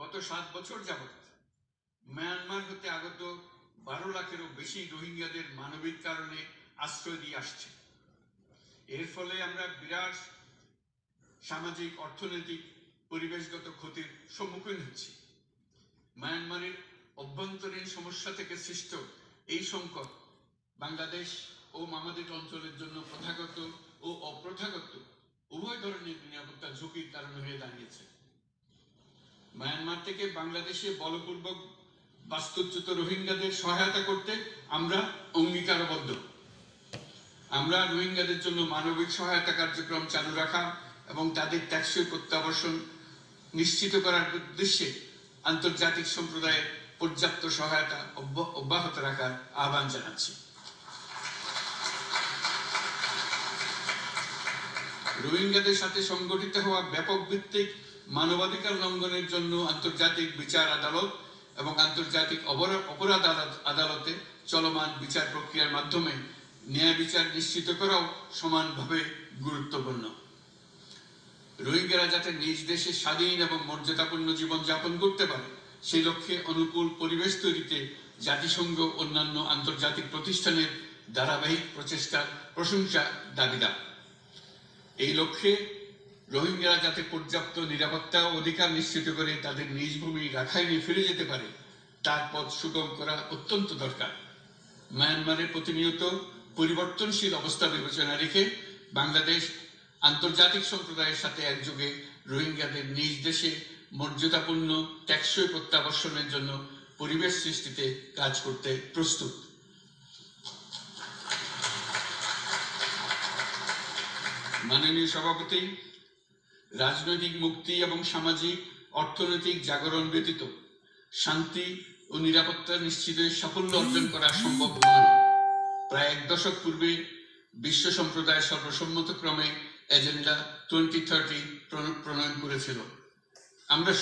গত 7 বছর যাবৎ মায়ানমার হতে আগত 12 লাখেরও বেশি রোহিঙ্গাদের মানবিক কারণে আশ্রয় দিয়ে আসছে। এর ফলে আমরা বিরাট সামাজিক, অর্থনৈতিক, পরিবেশগত ক্ষতির সম্মুখীন হচ্ছি। মায়ানমারের অভ্যন্তরীণ সমস্যা থেকে সৃষ্ট এই সংকট বাংলাদেশ ও মামাদিক অঞ্চলের জন্য প্রথাগত ও অপ্রথাগত উভয় ধরনের নিরাপত্তা ঝুঁকির কারণ হয়ে দাঁড়িয়েছে। মায়ানমার থেকে বাংলাদেশে বলপূর্বক বাস্তুচ্যুত রোহিঙ্গাদের সহায়তা করতে আমরা অঙ্গীকারবদ্ধ। আমরা রোহিঙ্গাদের জন্য মানবিক সহায়তা কার্যক্রম চালু রাখা এবং তাদের টেকসই প্রত্যাবাসন নিশ্চিত করার উদ্দেশ্যে আন্তর্জাতিক সম্প্রদায়ের পর্যাপ্ত সহায়তা অব্যাহত রাখার আহ্বান জানাচ্ছি। রোহিঙ্গাদের সাথে সংগঠিত হওয়া ব্যাপক ভিত্তিক মানবাধিকার লঙ্ঘনের জন্য আন্তর্জাতিক বিচার আদালত এবং আন্তর্জাতিক অপরাধ আদালতে চলমান বিচার প্রক্রিয়ার মাধ্যমে ন্যায় বিচার নিশ্চিত করাও সমানভাবে গুরুত্বপূর্ণ। রোহিঙ্গারা যাতে নিজ দেশে স্বাধীন এবং মর্যাদাপূর্ণ জীবন যাপন করতে পারে সেই লক্ষ্যে অনুকূল পরিবেশ তৈরিতে জাতিসংঘ অন্যান্য আন্তর্জাতিক প্রতিষ্ঠানের ধারাবাহিক প্রচেষ্টার প্রশংসা দাবিদার। এই লক্ষ্যে রোহিঙ্গারা যাতে পর্যাপ্ত নিরাপত্তা ও অধিকার নিশ্চিত করে তাদের নিজ ভূমি রাখাইনে ফিরে যেতে পারে তার পথ সুগম করা অত্যন্ত দরকার। মায়ানমারের প্রতিনিয়ত পরিবর্তনশীল অবস্থা বিবেচনা রেখে বাংলাদেশ আন্তর্জাতিক সম্প্রদায়ের সাথে একযোগে রোহিঙ্গাদের নিজ দেশে মর্যাদাপূর্ণ টেকসই প্রত্যাবাসনের জন্য পরিবেশ সৃষ্টিতে কাজ করতে প্রস্তুত। মাননীয় সভাপতি, রাজনৈতিক মুক্তি এবং সামাজিক অর্থনৈতিক জাগরণ ব্যতীত শান্তি ও নিরাপত্তা নিশ্চিতের সাফল্য অর্জন করা সম্ভব নয়। প্রায় 1 দশক পূর্বে বিশ্ব সম্প্রদায় সর্বসম্মতক্রমে এজেন্ডা 2030 প্রণয়ন করেছিল। আমরা